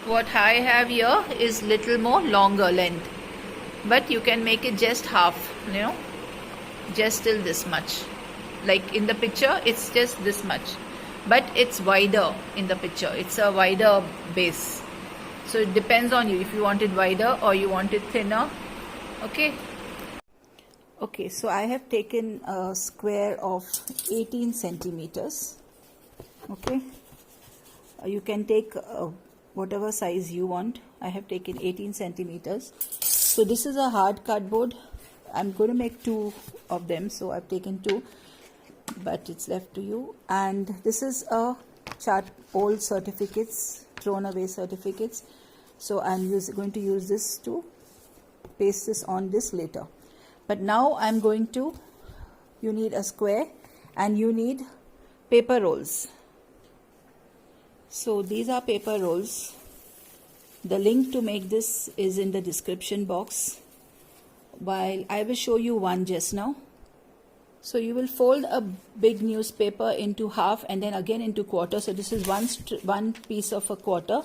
What I have here is little more longer length, but you can make it just half, just till this much. Like in the picture it's just this much, but it's wider in the picture. It's a wider base, so it depends on you if you want it wider or you want it thinner. Okay, so I have taken a square of 18 centimeters. Okay, you can take whatever size you want. I have taken 18 centimeters. So this is a hard cardboard. I'm going to make 2 of them, so I've taken 2, but it's left to you. And this is a chart, old certificates, thrown away certificates. So I'm going to use this to paste this on this later. But now I'm going to, you need a square and you need paper rolls. So these are paper rolls. The link to make this is in the description box, while I will show you one just now. So you will fold a big newspaper into half and then again into quarter. So this is one piece of a quarter,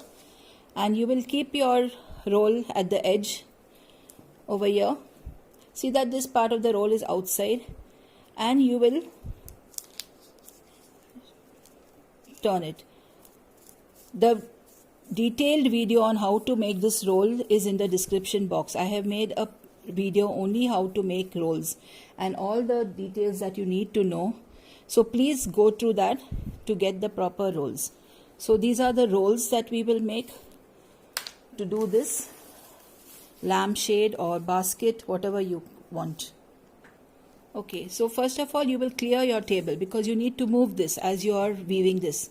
and you will keep your roll at the edge over here. See that this part of the roll is outside, and you will turn it. The detailed video on how to make this roll is in the description box. I have made a video only how to make rolls and all the details that you need to know. So please go through that to get the proper rolls. So these are the rolls that we will make to do this lampshade or basket, whatever you want. Okay, so first of all you will clear your table because you need to move this as you are weaving this.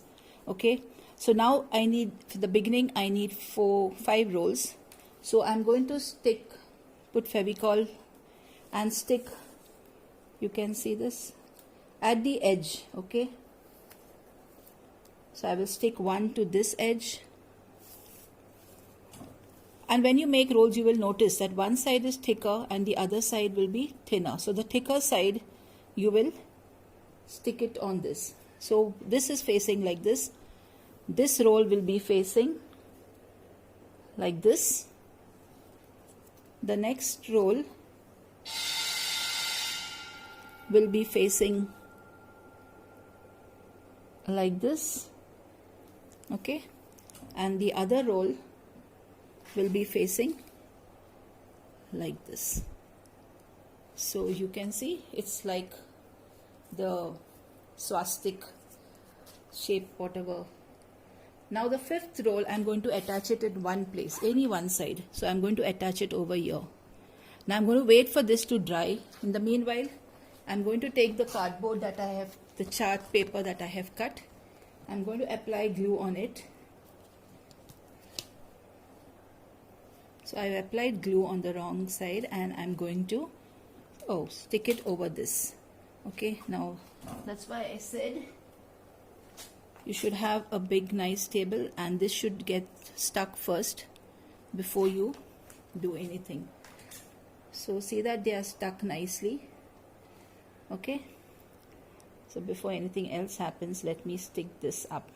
Okay, so now I need, for the beginning I need 5 rolls. So I'm going to put Fevicol and stick, you can see this, at the edge. Okay, so I will stick one to this edge. And when you make rolls, you will notice that one side is thicker and the other side will be thinner. So the thicker side, you will stick it on this. So this is facing like this. This roll will be facing like this. The next roll will be facing like this. Okay, and the other roll will be facing like this. So you can see it's like the swastika shape, whatever. Now the 5th roll, I'm going to attach it in one place, any one side. So I'm going to attach it over here. Now I'm going to wait for this to dry. In the meanwhile, I'm going to take the cardboard that I have, the chart paper that I have cut. I'm going to apply glue on it. So I applied glue on the wrong side and I'm going to stick it over this. Okay, now that's why I said you should have a big nice table, and this should get stuck first before you do anything. So see that they are stuck nicely. Okay, so before anything else happens, let me stick this up.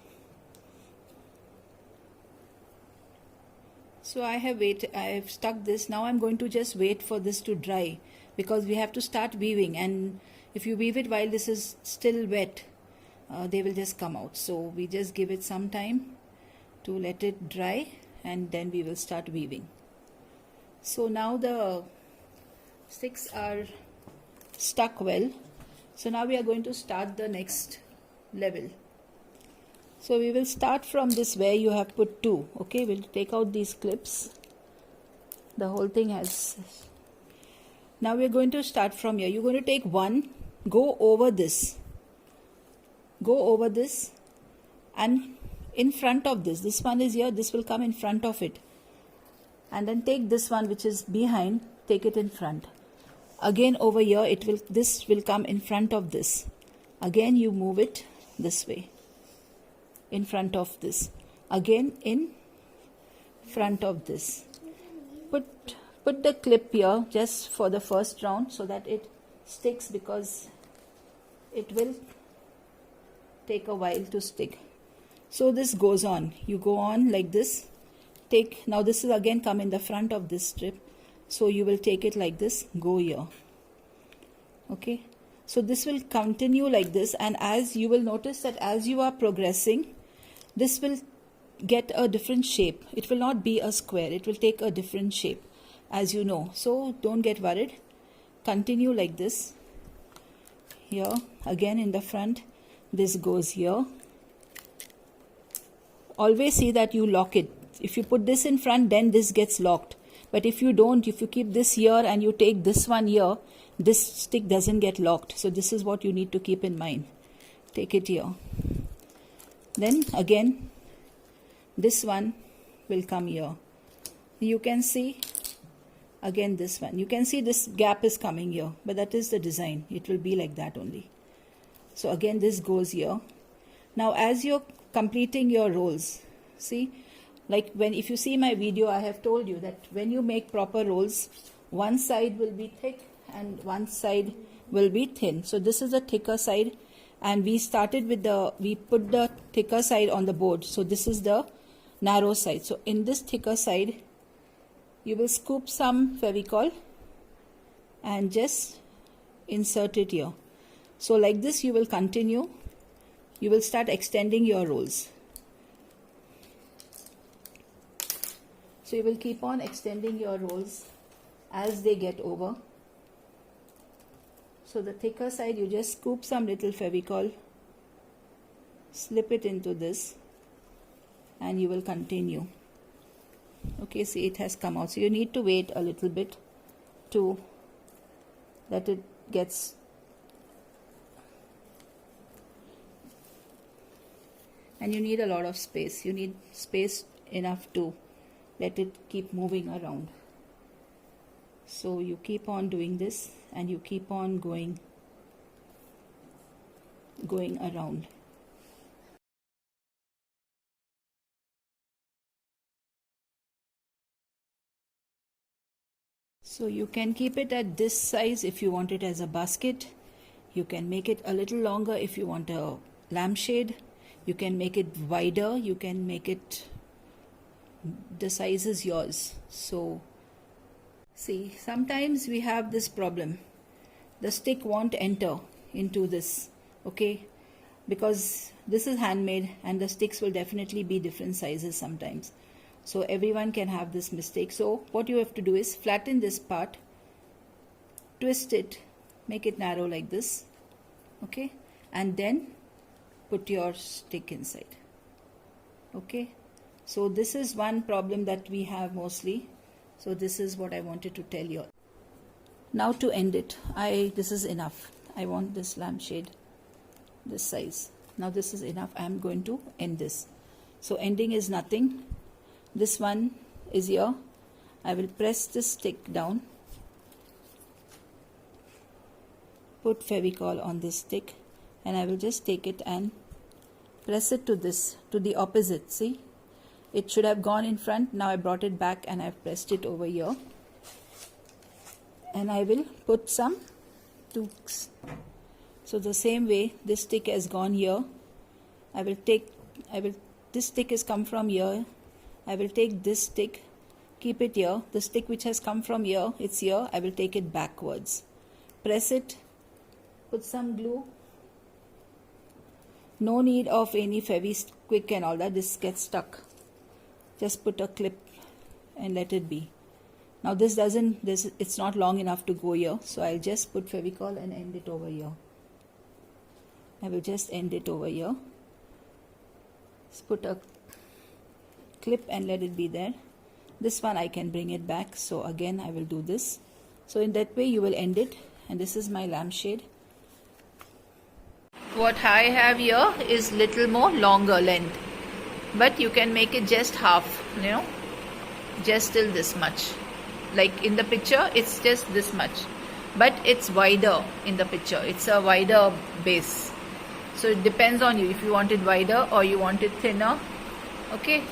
So I have stuck this. Now I'm going to just wait for this to dry because we have to start weaving, and if you weave it while this is still wet, they will just come out. So we just give it some time to let it dry and then we will start weaving. So now the sticks are stuck well. So now we are going to start the next level. So we will start from this where you have put 2. Okay, we'll take out these clips. The whole thing has. Now we're going to start from here. You're going to take 1, go over this, and in front of this one is here, this will come in front of it, and then take this one which is behind, take it in front. Again over here this will come in front of this. Again you move it this way, in front of this, again in front of this. Put the clip here just for the first round so that it sticks, because it will take a while to stick. So this goes on. You go on like this take, now this is again come in the front of this strip, so you will take it like this, go here. Okay, so this will continue like this, and as you will notice that as you are progressing, this will get a different shape. It will not be a square, it will take a different shape, as you know. So don't get worried, continue like this. Here again in the front, this goes here. Always see that you lock it. If you put this in front, then this gets locked, but if you don't, if you keep this here and you take this one here, this stick doesn't get locked. So this is what you need to keep in mind. Take it here. Then again this one will come here. You can see again this one. You can see this gap is coming here, but that is the design. It will be like that only. So again this goes here. Now as you're completing your rolls, see, like if you see my video, I have told you that when you make proper rolls, one side will be thick and one side will be thin. So this is the thicker side, and we started with we put the thicker side on the board. So this is the narrow side. So in this thicker side, you will scoop some Fevicol and just insert it here. So like this you will continue. You will start extending your rolls. So you will keep on extending your rolls as they get over. So the thicker side, you just scoop some little Fevicol, slip it into this, and you will continue. Okay, see, it has come out. So you need to wait a little bit to let it gets. And you need a lot of space. You need space enough to let it keep moving around. So you keep on doing this and you keep on going around. So you can keep it at this size if you want it as a basket. You can make it a little longer if you want a lampshade. You can make it wider. You can make it, the size is yours. So see, sometimes we have this problem. The stick won't enter into this, okay? Because this is handmade and the sticks will definitely be different sizes sometimes. So everyone can have this mistake. So what you have to do is flatten this part, twist it, make it narrow like this, okay? And then put your stick inside, okay? So this is one problem that we have mostly. So this is what I wanted to tell you. Now to end it, this is enough. I want this lampshade this size. Now this is enough. I am going to end this. So ending is nothing. This one is here. I will press this stick down, put Fevicol on this stick, and I will just take it and press it to this, to the opposite. See, it should have gone in front. Now I brought it back and I've pressed it over here, and I will put some tooks. So the same way this stick has gone here, this stick has come from here. I will take this stick, keep it here. The stick which has come from here, it's here. I will take it backwards, press it, put some glue. No need of any Fevikwik and all that. This gets stuck. Just put a clip and let it be. Now it's not long enough to go here, so I'll just put Fevicol and end it over here. I will just end it over here. Just put a clip and let it be there. This one I can bring it back, so again I will do this. So in that way you will end it, and this is my lampshade. What I have here is little more longer length, but you can make it just half, just till this much. Like in the picture it's just this much, but it's wider in the picture. It's a wider base. So it depends on you if you want it wider or you want it thinner. Okay.